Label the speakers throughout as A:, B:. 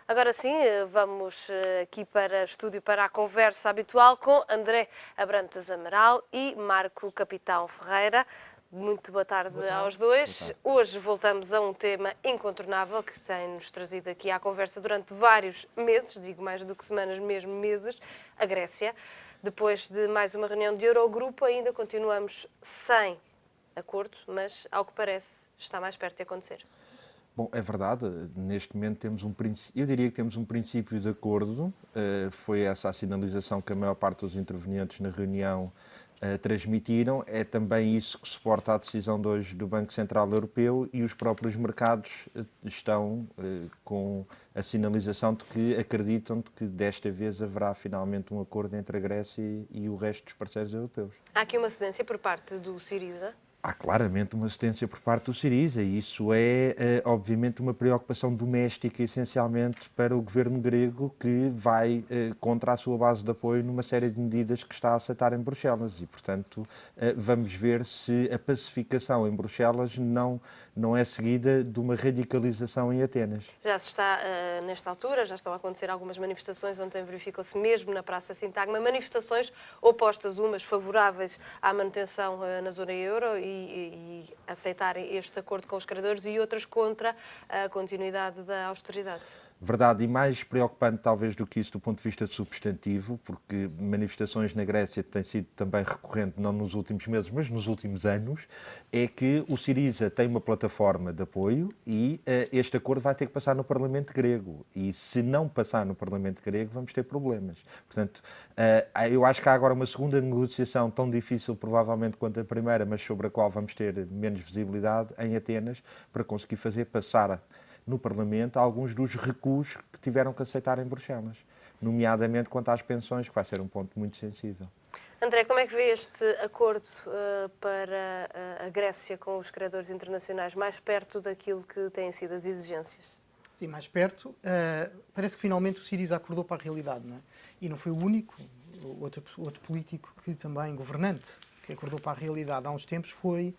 A: Agora sim, vamos aqui para estúdio para a conversa habitual com André Abrantes Amaral e Marco Capitão Ferreira. Muito boa tarde aos dois. Hoje voltamos a um tema incontornável que tem-nos trazido aqui à conversa durante vários meses, digo mais do que semanas, mesmo meses, a Grécia. Depois de mais uma reunião de Eurogrupo, ainda continuamos sem acordo, mas, ao que parece, está mais perto de acontecer.
B: Bom, é verdade, neste momento eu diria que temos um princípio de acordo, foi essa a sinalização que a maior parte dos intervenientes na reunião transmitiram, é também isso que suporta a decisão de hoje do Banco Central Europeu e os próprios mercados estão com a sinalização de que acreditam de que desta vez haverá finalmente um acordo entre a Grécia e o resto dos parceiros europeus.
A: Há aqui uma cedência por parte do Syriza?
B: Há claramente uma assistência por parte do Syriza e isso é, obviamente, uma preocupação doméstica, essencialmente, para o governo grego, que vai contra a sua base de apoio numa série de medidas que está a aceitar em Bruxelas. E, portanto, vamos ver se a pacificação em Bruxelas não é seguida de uma radicalização em Atenas.
A: Já se está, nesta altura, já estão a acontecer algumas manifestações, ontem verificou-se mesmo na Praça Sintagma, manifestações opostas, umas favoráveis à manutenção na zona euro e aceitarem este acordo com os credores e outras contra a continuidade da austeridade.
B: Verdade, e mais preocupante talvez do que isso do ponto de vista substantivo, porque manifestações na Grécia têm sido também recorrente, não nos últimos meses, mas nos últimos anos, é que o Syriza tem uma plataforma de apoio e este acordo vai ter que passar no Parlamento grego. E se não passar no Parlamento grego, vamos ter problemas. Portanto, eu acho que há agora uma segunda negociação tão difícil, provavelmente, quanto a primeira, mas sobre a qual vamos ter menos visibilidade, em Atenas, para conseguir fazer passar no Parlamento alguns dos recuos que tiveram que aceitar em Bruxelas, nomeadamente quanto às pensões, que vai ser um ponto muito sensível.
A: André, como é que vê este acordo para a Grécia com os credores internacionais mais perto daquilo que têm sido as exigências?
C: Sim, mais perto. Parece que finalmente o Syriza acordou para a realidade, não é? E não foi o único. Outro político que também, governante, que acordou para a realidade há uns tempos foi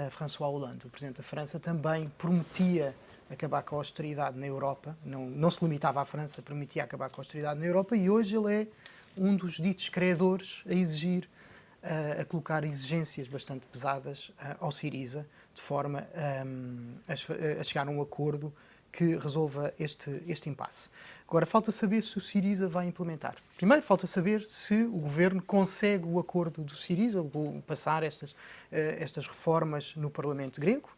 C: François Hollande. O presidente da França também prometia acabar com a austeridade na Europa, não se limitava à França, prometia acabar com a austeridade na Europa e hoje ele é um dos ditos credores a exigir, a colocar exigências bastante pesadas ao Syriza, de forma a chegar a um acordo que resolva este impasse. Agora, falta saber se o Syriza vai implementar. Primeiro, falta saber se o governo consegue o acordo do Syriza, passar estas reformas no Parlamento grego,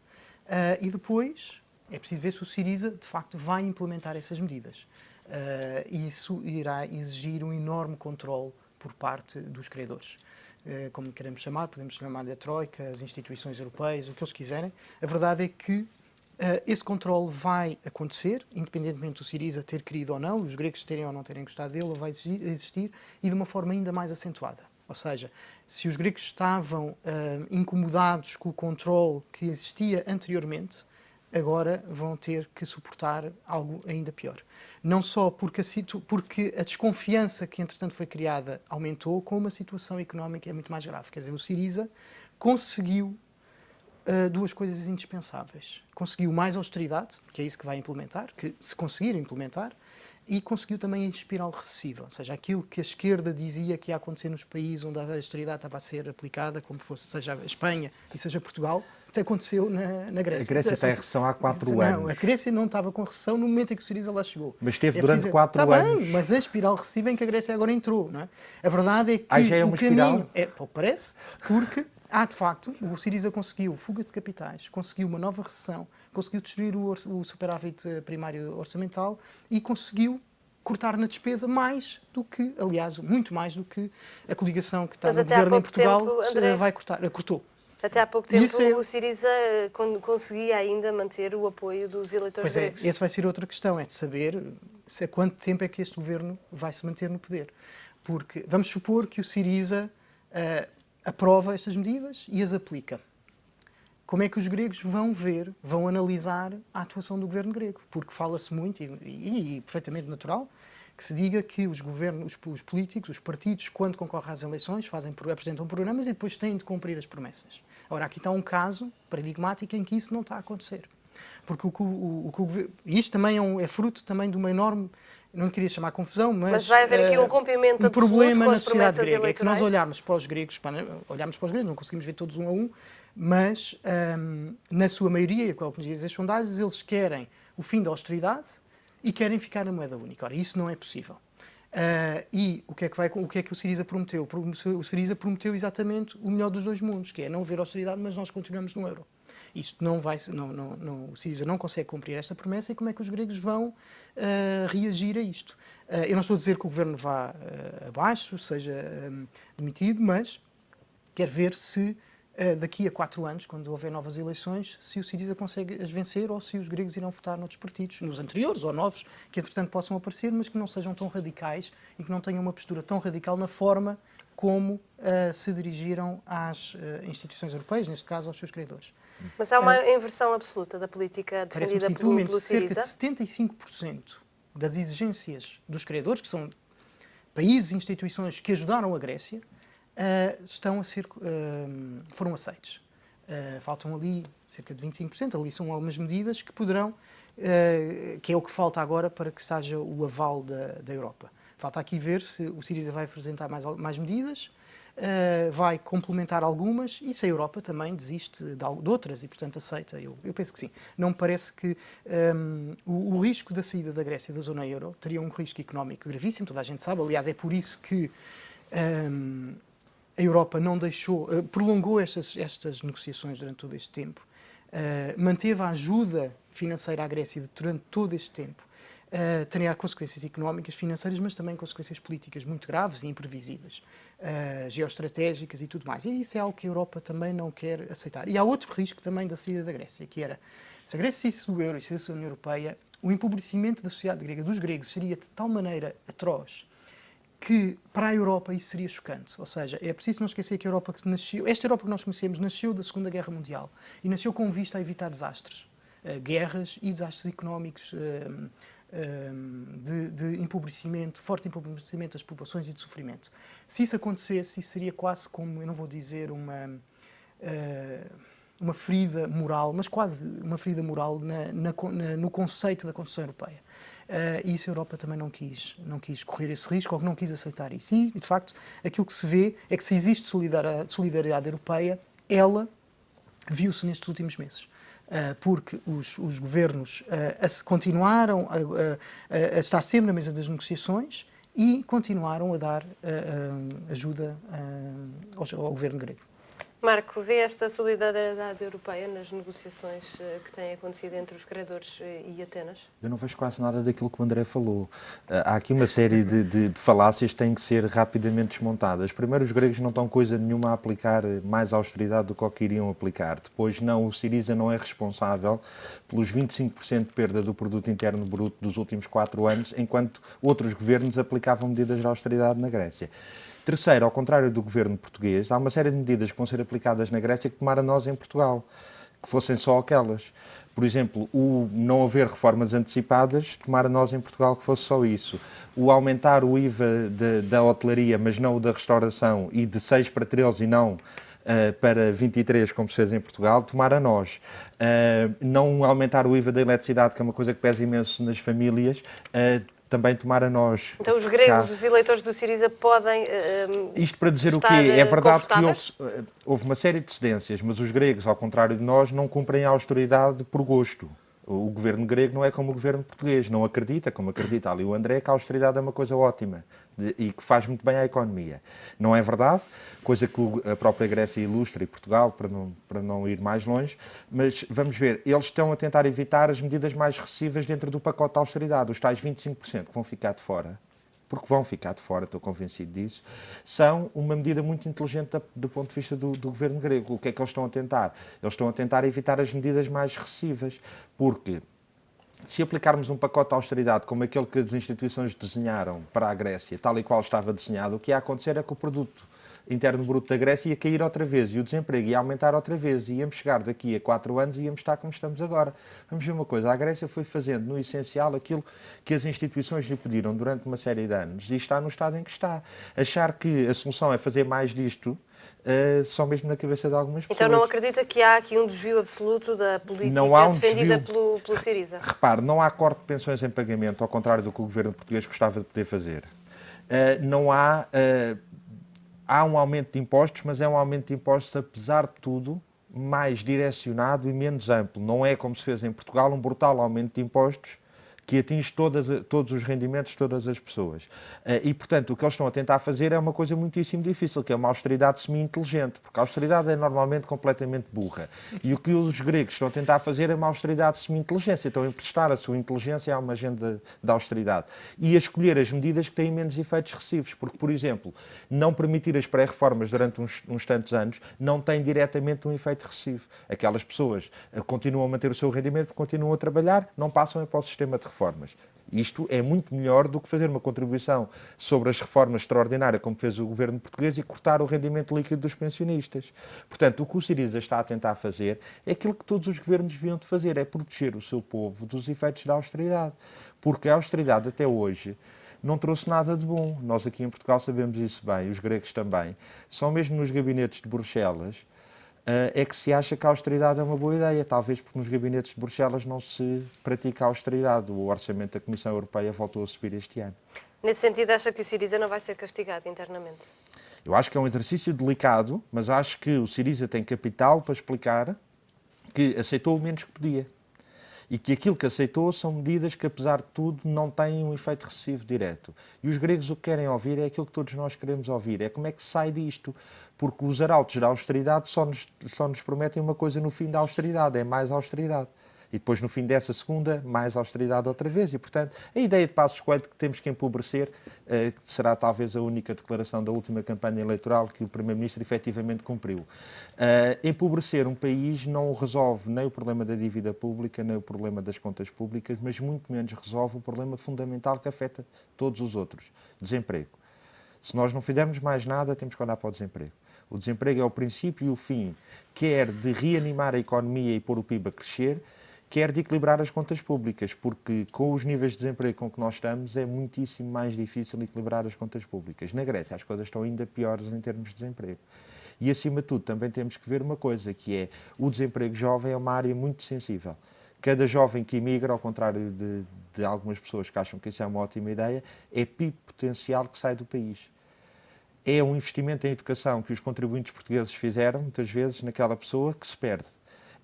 C: e depois é preciso ver se o Syriza, de facto, vai implementar essas medidas. Isso irá exigir um enorme controle por parte dos credores. Como queremos chamar, podemos chamar-lhe a Troika, as instituições europeias, o que eles quiserem. A verdade é que esse controle vai acontecer, independentemente do Syriza ter querido ou não, os gregos terem ou não terem gostado dele, ele vai existir, e de uma forma ainda mais acentuada. Ou seja, se os gregos estavam incomodados com o controle que existia anteriormente, agora vão ter que suportar algo ainda pior. Não só porque a desconfiança que, entretanto, foi criada aumentou, como a situação económica é muito mais grave. Quer dizer, o Syriza conseguiu duas coisas indispensáveis. Conseguiu mais austeridade, que é isso que vai implementar, que se conseguir implementar, e conseguiu também a espiral recessiva, ou seja, aquilo que a esquerda dizia que ia acontecer nos países onde a austeridade estava a ser aplicada, como fosse, seja a Espanha e seja Portugal, até aconteceu na Grécia.
B: A Grécia está em recessão há 4 anos.
C: Não, a Grécia não estava com recessão no momento em que o Syriza lá chegou.
B: Mas esteve durante 4
C: anos. Está
B: bem,
C: mas a espiral recessiva em que a Grécia agora entrou, não é? A verdade é que
B: já é uma
C: caminho... Parece, porque de facto, o Syriza conseguiu fuga de capitais, conseguiu uma nova recessão, conseguiu destruir o superávit primário orçamental e conseguiu cortar na despesa mais do que, aliás, muito mais do que a coligação que está no governo em Portugal cortou.
A: Até há pouco tempo o Syriza conseguia ainda manter o apoio dos eleitores gregos.
C: Essa vai ser outra questão, é de saber há quanto tempo é que este governo vai se manter no poder. Porque vamos supor que o Syriza aprova estas medidas e as aplica. Como é que os gregos vão analisar a atuação do governo grego? Porque fala-se muito, e perfeitamente natural, que se diga que os políticos, os partidos, quando concorrem às eleições, apresentam programas e depois têm de cumprir as promessas. Ora, aqui está um caso paradigmático em que isso não está a acontecer. Porque isto também é fruto também de uma enorme, não queria chamar confusão, mas
A: vai haver aqui um rompimento absoluto
C: problema
A: com
C: na
A: as
C: sociedade
A: promessas
C: grega. É que nós
A: eleitorais.
C: olharmos para os gregos, não conseguimos ver todos um a um, mas na sua maioria, qual que nos dizem as sondagens, eles querem o fim da austeridade e querem ficar na moeda única. Ora, isso não é possível. E o que é que o Syriza prometeu? O Syriza prometeu exatamente o melhor dos dois mundos, que é não haver austeridade, mas nós continuamos no euro. Isto não vai, o Syriza não consegue cumprir esta promessa e como é que os gregos vão reagir a isto? Eu não estou a dizer que o governo vá abaixo, seja demitido, mas quero ver se daqui a 4 anos, quando houver novas eleições, se o Syriza consegue as vencer ou se os gregos irão votar noutros partidos, nos anteriores ou novos, que entretanto possam aparecer, mas que não sejam tão radicais e que não tenham uma postura tão radical na forma como se dirigiram às instituições europeias, neste caso aos seus credores.
A: Mas há uma inversão absoluta da política defendida pelo Syriza.
C: Cerca de 75% das exigências dos credores, que são países e instituições que ajudaram a Grécia, foram aceites. Faltam ali cerca de 25%, ali são algumas medidas que poderão, que é o que falta agora para que seja o aval da Europa. Falta aqui ver se o Syriza vai apresentar mais medidas, vai complementar algumas e se a Europa também desiste de outras e, portanto, aceita. Eu penso que sim. Não me parece que o risco da saída da Grécia da zona euro teria um risco económico gravíssimo, toda a gente sabe. Aliás, é por isso que a Europa não deixou, prolongou estas negociações durante todo este tempo, manteve a ajuda financeira à Grécia durante todo este tempo. Teria consequências económicas, financeiras, mas também consequências políticas muito graves e imprevisíveis, geoestratégicas e tudo mais. E isso é algo que a Europa também não quer aceitar. E há outro risco também da saída da Grécia, que era, se a Grécia saísse do euro e saísse da União Europeia, o empobrecimento da sociedade grega, dos gregos, seria de tal maneira atroz que para a Europa isso seria chocante. Ou seja, é preciso não esquecer que a Europa que nasceu, esta Europa que nós conhecemos, nasceu da Segunda Guerra Mundial e nasceu com vista a evitar desastres, guerras e desastres económicos, de empobrecimento, forte empobrecimento das populações e de sofrimento. Se isso acontecesse, isso seria quase como, eu não vou dizer uma ferida moral, mas quase uma ferida moral no conceito da construção europeia. E isso a Europa também não quis correr esse risco ou não quis aceitar isso. E, de facto, aquilo que se vê é que se existe solidariedade europeia, ela viu-se nestes últimos meses. Porque os governos continuaram a estar sempre na mesa das negociações e continuaram a dar ajuda ao governo grego.
A: Marco, vê esta solidariedade europeia nas negociações que têm acontecido entre os credores e Atenas?
B: Eu não vejo quase nada daquilo que o André falou. Há aqui uma série de falácias que têm que ser rapidamente desmontadas. Primeiro, os gregos não estão coisa nenhuma a aplicar mais austeridade do que o que iriam aplicar. Depois, não, o Syriza não é responsável pelos 25% de perda do produto interno bruto dos últimos 4 anos, enquanto outros governos aplicavam medidas de austeridade na Grécia. Terceiro, ao contrário do governo português, há uma série de medidas que vão ser aplicadas na Grécia que tomara nós em Portugal, que fossem só aquelas. Por exemplo, o não haver reformas antecipadas, tomara nós em Portugal que fosse só isso. O aumentar o IVA da hotelaria, mas não o da restauração, e de 6 para 13 e não para 23, como se fez em Portugal, tomara nós. Não aumentar o IVA da eletricidade, que é uma coisa que pesa imenso nas famílias, também tomar a nós.
A: Então os gregos, os eleitores do Syriza podem
B: isto para dizer o quê? É verdade que houve uma série de cedências, mas os gregos, ao contrário de nós, não cumprem a austeridade por gosto. O governo grego não é como o governo português, não acredita, como acredita ali o André, que a austeridade é uma coisa ótima e que faz muito bem à economia. Não é verdade, coisa que a própria Grécia ilustra e Portugal, para não ir mais longe, mas vamos ver, eles estão a tentar evitar as medidas mais regressivas dentro do pacote de austeridade, os tais 25% que vão ficar de fora, porque vão ficar de fora, estou convencido disso, são uma medida muito inteligente do ponto de vista do governo grego. O que é que eles estão a tentar? Eles estão a tentar evitar as medidas mais regressivas, porque se aplicarmos um pacote de austeridade como aquele que as instituições desenharam para a Grécia, tal e qual estava desenhado, o que ia acontecer é que o produto interno bruto da Grécia ia cair outra vez e o desemprego ia aumentar outra vez e íamos chegar daqui a 4 anos e íamos estar como estamos agora. Vamos ver uma coisa, a Grécia foi fazendo no essencial aquilo que as instituições lhe pediram durante uma série de anos e está no estado em que está. Achar que a solução é fazer mais disto só mesmo na cabeça de algumas pessoas.
A: Então não acredita que há aqui um desvio absoluto da política defendida pelo Syriza?
B: Repare, não há corte de pensões em pagamento, ao contrário do que o governo português gostava de poder fazer. Não há... há um aumento de impostos, mas é um aumento de impostos, apesar de tudo, mais direcionado e menos amplo. Não é, como se fez em Portugal, um brutal aumento de impostos que atinge todos os rendimentos de todas as pessoas. E, portanto, o que eles estão a tentar fazer é uma coisa muitíssimo difícil, que é uma austeridade semi-inteligente, porque a austeridade é normalmente completamente burra. E o que os gregos estão a tentar fazer é uma austeridade semi-inteligência. Estão a emprestar a sua inteligência a uma agenda de austeridade. E a escolher as medidas que têm menos efeitos recessivos, porque, por exemplo, não permitir as pré-reformas durante uns tantos anos não tem diretamente um efeito recessivo. Aquelas pessoas continuam a manter o seu rendimento, continuam a trabalhar, não passam para o sistema de reformas. Isto é muito melhor do que fazer uma contribuição sobre as reformas extraordinárias, como fez o governo português, e cortar o rendimento líquido dos pensionistas. Portanto, o que o Syriza está a tentar fazer é aquilo que todos os governos deviam de fazer, é proteger o seu povo dos efeitos da austeridade. Porque a austeridade, até hoje, não trouxe nada de bom. Nós aqui em Portugal sabemos isso bem, os gregos também. Só mesmo nos gabinetes de Bruxelas é que se acha que a austeridade é uma boa ideia, talvez porque nos gabinetes de Bruxelas não se pratica a austeridade. O orçamento da Comissão Europeia voltou a subir este ano.
A: Nesse sentido, acha que o Syriza não vai ser castigado internamente?
B: Eu acho que é um exercício delicado, mas acho que o Syriza tem capital para explicar que aceitou o menos que podia. E que aquilo que aceitou são medidas que, apesar de tudo, não têm um efeito recessivo direto. E os gregos o que querem ouvir é aquilo que todos nós queremos ouvir, é como é que se sai disto. Porque os arautos da austeridade só nos prometem uma coisa no fim da austeridade, é mais austeridade. E depois, no fim dessa segunda, mais austeridade outra vez. E, portanto, a ideia de Passos Coelho de que temos que empobrecer, que será talvez a única declaração da última campanha eleitoral que o Primeiro-Ministro efetivamente cumpriu. Empobrecer um país não resolve nem o problema da dívida pública, nem o problema das contas públicas, mas muito menos resolve o problema fundamental que afeta todos os outros, desemprego. Se nós não fizermos mais nada, temos que olhar para o desemprego. O desemprego é o princípio e o fim, quer de reanimar a economia e pôr o PIB a crescer, quer de equilibrar as contas públicas, porque com os níveis de desemprego com que nós estamos é muitíssimo mais difícil equilibrar as contas públicas. Na Grécia as coisas estão ainda piores em termos de desemprego. E acima de tudo também temos que ver uma coisa, que é o desemprego jovem é uma área muito sensível. Cada jovem que emigra, ao contrário de algumas pessoas que acham que isso é uma ótima ideia, é PIB potencial que sai do país. É um investimento em educação que os contribuintes portugueses fizeram, muitas vezes, naquela pessoa que se perde.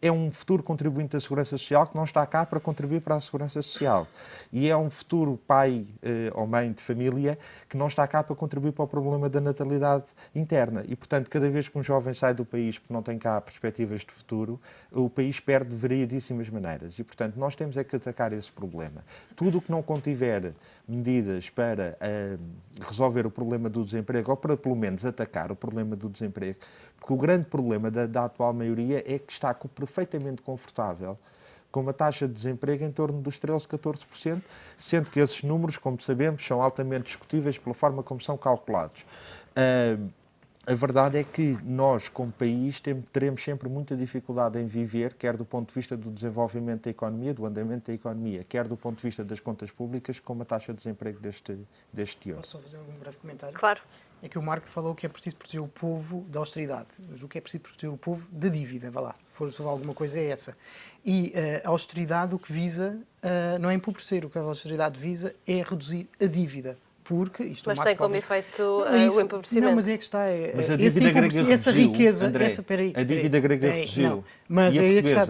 B: É um futuro contribuinte da Segurança Social que não está cá para contribuir para a Segurança Social. E é um futuro pai ou mãe de família que não está cá para contribuir para o problema da natalidade interna. E, portanto, cada vez que um jovem sai do país porque não tem cá perspectivas de futuro, o país perde de variedíssimas maneiras. E, portanto, nós temos é que atacar esse problema. Tudo o que não contiver medidas para resolver o problema do desemprego, ou para, pelo menos, atacar o problema do desemprego, porque o grande problema da atual maioria é que está perfeitamente confortável com uma taxa de desemprego em torno dos 13%, 14%, sendo que esses números, como sabemos, são altamente discutíveis pela forma como são calculados. A verdade é que nós, como país, teremos sempre muita dificuldade em viver, quer do ponto de vista do desenvolvimento da economia, do andamento da economia, quer do ponto de vista das contas públicas, com uma taxa de desemprego deste teor.
C: Posso só fazer um breve comentário?
A: Claro.
C: É que o Marco falou que é preciso proteger o povo da austeridade, mas o que é preciso proteger o povo da dívida, vá lá, se for sobre alguma coisa é essa. E a austeridade o que visa não é empobrecer, o que a austeridade visa é reduzir a dívida. Porque isto
A: mas tem como efeito o empobrecimento.
C: Não, mas é que está.
B: Mas a dívida grega reduziu,
C: essa riqueza,
B: André,
C: a
B: dívida grega reduziu.
C: Não, mas é que está.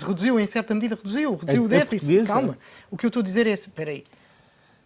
C: Reduziu, em certa medida, reduziu o déficit. Calma. O que eu estou a dizer é, espera aí,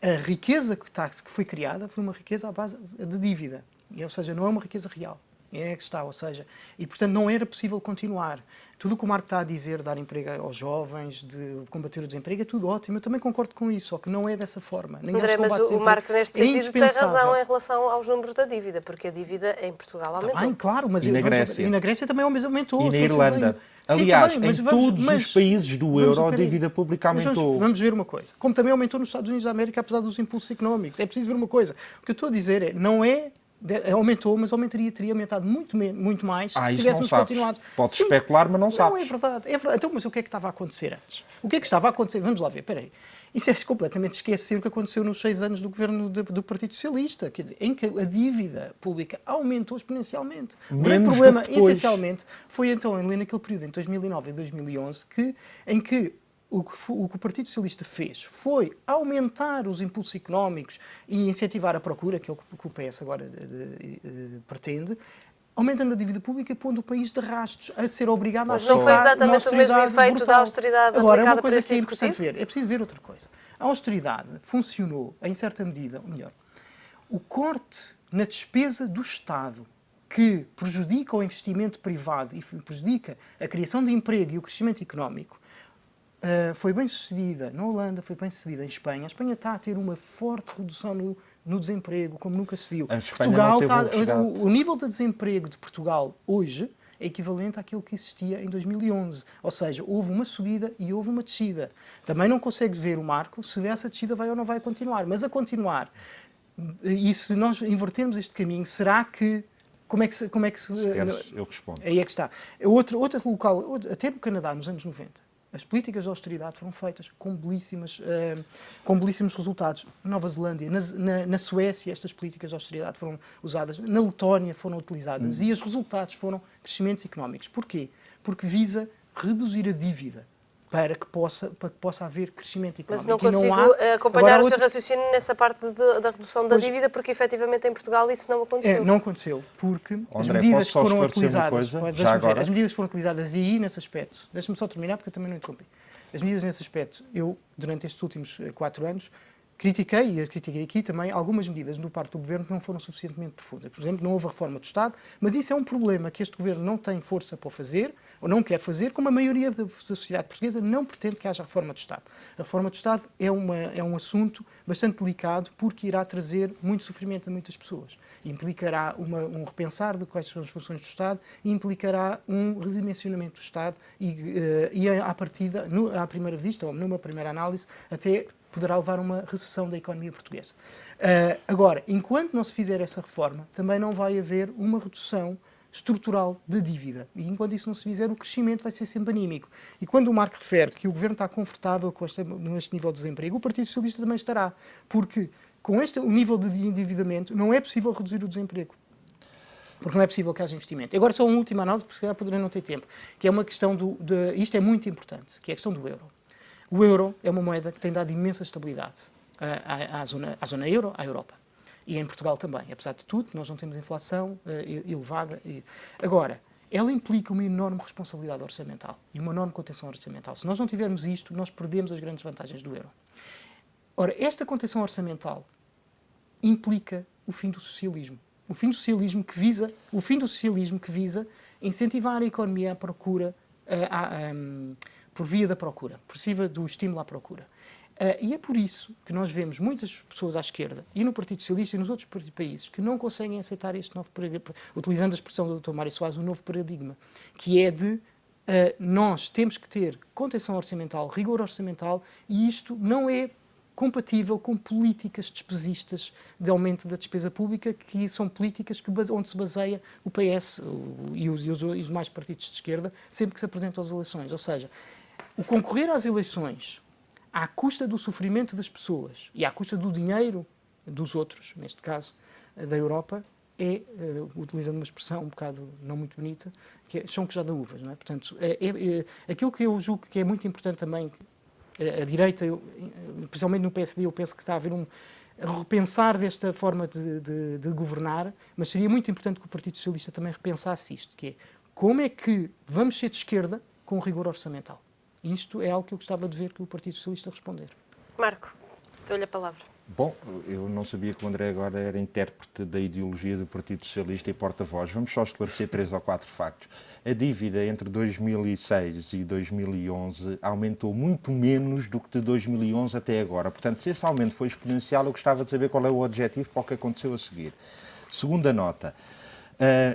C: a riqueza que foi criada foi uma riqueza à base de dívida. Ou seja, não é uma riqueza real. É que está, ou seja, e portanto não era possível continuar. Tudo o que o Marco está a dizer, dar emprego aos jovens, de combater o desemprego, é tudo ótimo. Eu também concordo com isso, só que não é dessa forma.
A: André, mas o Marco, neste sentido, tem razão em relação aos números da dívida, porque a dívida em Portugal aumentou.
C: Tá bem, claro, mas
B: e na
C: Grécia também aumentou.
B: E na Irlanda. Aliás, em todos os países do euro, a dívida pública aumentou.
C: Vamos ver uma coisa. Como também aumentou nos Estados Unidos da América, apesar dos impulsos económicos. É preciso ver uma coisa. O que eu estou a dizer é, não é Aumentou, mas teria aumentado muito mais se
B: isso
C: tivéssemos
B: não sabes.
C: continuado.
B: Podes
C: Sim,
B: especular, mas não
C: não
B: sabes.
C: é verdade. Então, mas o que é que estava a acontecer antes? O que é que estava a acontecer? Vamos lá ver, peraí. Isso é completamente esquecer o que aconteceu nos 6 anos do governo do Partido Socialista, quer dizer, em que a dívida pública aumentou exponencialmente. O grande problema, essencialmente, foi então ali naquele período, em 2009 e 2011, em que o que o Partido Socialista fez foi aumentar os impulsos económicos e incentivar a procura, que é o que o PS agora pretende, aumentando a dívida pública e pondo o país de rastros, a ser obrigado a aceitar
A: não foi exatamente o mesmo efeito
C: brutal.
A: da austeridade
C: Agora,
A: aplicada
C: uma
A: por
C: coisa
A: este
C: que é importante
A: Executivo?
C: ver, é preciso ver outra coisa. A austeridade funcionou, em certa medida, ou melhor, o corte na despesa do Estado, que prejudica o investimento privado e prejudica a criação de emprego e o crescimento económico, foi bem sucedida na Holanda, foi bem sucedida em Espanha. A Espanha está a ter uma forte redução no desemprego, como nunca se viu. Portugal o nível de desemprego de Portugal hoje é equivalente àquilo que existia em 2011. Ou seja, houve uma subida e houve uma descida. Também não consegue ver o marco se essa descida vai ou não vai continuar. Mas a continuar, e se nós invertermos este caminho, será que... Como é que se...
B: Eu respondo.
C: Aí é que está. Outro local, até no Canadá, nos anos 90, as políticas de austeridade foram feitas com belíssimos resultados. Na Nova Zelândia, na Suécia, estas políticas de austeridade foram usadas. Na Letónia foram utilizadas. E os resultados foram crescimentos económicos. Porquê? Porque visa reduzir a dívida para que possa haver crescimento económico.
A: Mas não consigo acompanhar o seu raciocínio nessa parte da redução da dívida, porque efetivamente em Portugal isso não aconteceu.
C: Não aconteceu, porque
B: André,
C: as medidas que foram
B: utilizadas...
C: As medidas foram utilizadas e aí, nesse aspecto, deixa-me só terminar, porque eu também não interrompi. As medidas nesse aspecto, eu, durante estes últimos 4 anos, critiquei, e as critiquei aqui também, algumas medidas do parte do Governo que não foram suficientemente profundas. Por exemplo, não houve a reforma do Estado, mas isso é um problema que este Governo não tem força para fazer, ou não quer fazer, como a maioria da sociedade portuguesa não pretende que haja reforma do Estado. A reforma do Estado é um assunto bastante delicado, porque irá trazer muito sofrimento a muitas pessoas. Implicará um repensar de quais são as funções do Estado e implicará um redimensionamento do Estado e à partida, à primeira vista, ou numa primeira análise, até poderá levar a uma recessão da economia portuguesa. Agora, enquanto não se fizer essa reforma, também não vai haver uma redução estrutural da dívida. E enquanto isso não se fizer, o crescimento vai ser sempre anímico. E quando o Marco refere que o Governo está confortável com este nível de desemprego, o Partido Socialista também estará. Porque com o nível de endividamento não é possível reduzir o desemprego. Porque não é possível que haja investimento. Agora só uma última análise, porque se calhar poderei não ter tempo, que é uma questão isto é muito importante, que é a questão do euro. O euro é uma moeda que tem dado imensa estabilidade à zona euro, à Europa. E em Portugal também. Apesar de tudo, nós não temos inflação elevada. Agora, ela implica uma enorme responsabilidade orçamental e uma enorme contenção orçamental. Se nós não tivermos isto, nós perdemos as grandes vantagens do euro. Ora, esta contenção orçamental implica o fim do socialismo. O fim do socialismo que visa incentivar a economia à procura, por via da procura, por cima do estímulo à procura. E é por isso que nós vemos muitas pessoas à esquerda, e no Partido Socialista e nos outros países, que não conseguem aceitar este novo paradigma, utilizando a expressão do Dr. Mário Soares, o novo paradigma, que é de nós temos que ter contenção orçamental, rigor orçamental, e isto não é compatível com políticas despesistas de aumento da despesa pública, que são políticas onde se baseia o PS e os demais partidos de esquerda, sempre que se apresentam às eleições. Ou seja, o concorrer às eleições à custa do sofrimento das pessoas e à custa do dinheiro dos outros, neste caso da Europa, é, utilizando uma expressão um bocado não muito bonita, que é chão que já dá uvas, não é? Portanto, aquilo que eu julgo que é muito importante também, a direita, principalmente no PSD, eu penso que está a haver repensar desta forma de governar, mas seria muito importante que o Partido Socialista também repensasse isto, que é como é que vamos ser de esquerda com rigor orçamental. Isto é algo que eu gostava de ver que o Partido Socialista responder.
A: Marco, dou-lhe a palavra.
B: Bom, eu não sabia que o André agora era intérprete da ideologia do Partido Socialista e porta-voz. Vamos só esclarecer 3 ou 4 factos. A dívida entre 2006 e 2011 aumentou muito menos do que de 2011 até agora. Portanto, se esse aumento foi exponencial, eu gostava de saber qual é o objetivo para o que aconteceu a seguir. Segunda nota.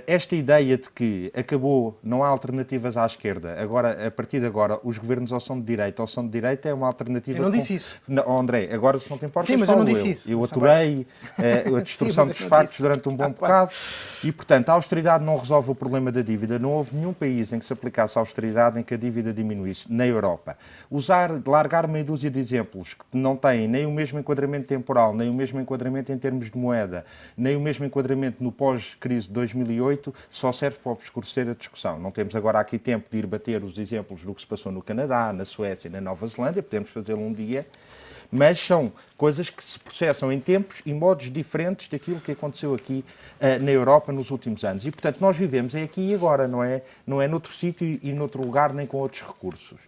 B: Esta ideia de que acabou, não há alternativas à esquerda, agora, a partir de agora, os governos ou são de direita ou são de direita, é uma alternativa...
C: Eu não disse isso.
B: Não, André, agora se não te importas,
C: sim, mas eu não disse isso.
B: Eu aturei a destruição dos factos durante um bom bocado e, portanto, a austeridade não resolve o problema da dívida. Não houve nenhum país em que se aplicasse a austeridade em que a dívida diminuísse, na Europa. Largar meia dúzia de exemplos que não têm nem o mesmo enquadramento temporal, nem o mesmo enquadramento em termos de moeda, nem o mesmo enquadramento no pós-crise de 2008, só serve para obscurecer a discussão. Não temos agora aqui tempo de ir bater os exemplos do que se passou no Canadá, na Suécia e na Nova Zelândia, podemos fazê-lo um dia, mas são coisas que se processam em tempos e modos diferentes daquilo que aconteceu aqui na Europa nos últimos anos. E, portanto, nós vivemos aqui e agora, não é noutro sítio e noutro lugar, nem com outros recursos.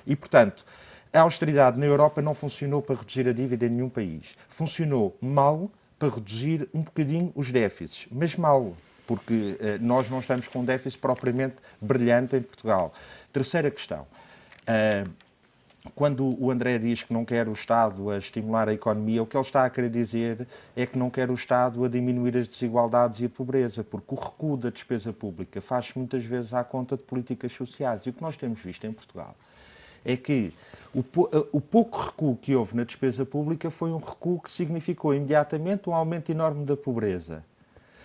B: E, portanto, a austeridade na Europa não funcionou para reduzir a dívida em nenhum país. Funcionou mal para reduzir um bocadinho os déficits, mas mal, porque nós não estamos com um déficit propriamente brilhante em Portugal. Terceira questão. Quando o André diz que não quer o Estado a estimular a economia, o que ele está a querer dizer é que não quer o Estado a diminuir as desigualdades e a pobreza, porque o recuo da despesa pública faz-se muitas vezes à conta de políticas sociais. E o que nós temos visto em Portugal é que o pouco recuo que houve na despesa pública foi um recuo que significou imediatamente um aumento enorme da pobreza.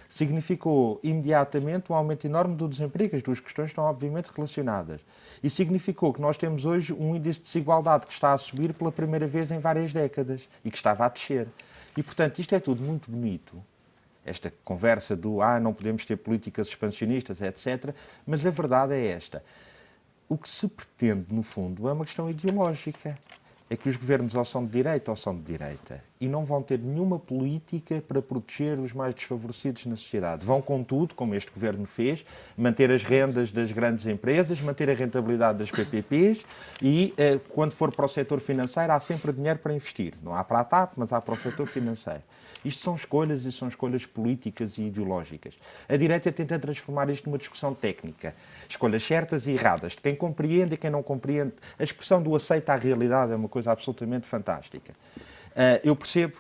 B: Significou imediatamente um aumento enorme do desemprego. As duas questões estão obviamente relacionadas. E significou que nós temos hoje um índice de desigualdade que está a subir pela primeira vez em várias décadas e que estava a descer. E, portanto, isto é tudo muito bonito. Esta conversa do não podemos ter políticas expansionistas, etc. Mas a verdade é esta. O que se pretende, no fundo, é uma questão ideológica. É que os governos ou são de direita ou são de direita. E não vão ter nenhuma política para proteger os mais desfavorecidos na sociedade. Vão, contudo, como este governo fez, manter as rendas das grandes empresas, manter a rentabilidade das PPPs e, quando for para o setor financeiro, há sempre dinheiro para investir. Não há para a TAP, mas há para o setor financeiro. Isto são escolhas e são escolhas políticas e ideológicas. A direita tenta transformar isto numa discussão técnica. Escolhas certas e erradas, de quem compreende e quem não compreende. A expressão do aceita à realidade é uma coisa absolutamente fantástica. Eu percebo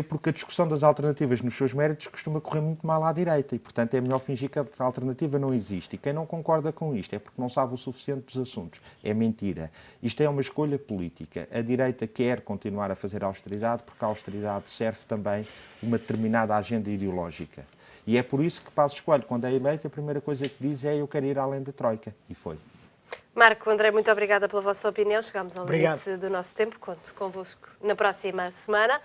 B: porque a discussão das alternativas nos seus méritos costuma correr muito mal à direita e, portanto, é melhor fingir que a alternativa não existe. E quem não concorda com isto é porque não sabe o suficiente dos assuntos. É mentira. Isto é uma escolha política. A direita quer continuar a fazer austeridade porque a austeridade serve também uma determinada agenda ideológica. E é por isso que Passos Coelho, quando é eleito, a primeira coisa que diz é eu quero ir além da Troika. E foi.
A: Marco, André, muito obrigada pela vossa opinião. Chegámos ao limite do nosso tempo. Conto convosco na próxima semana.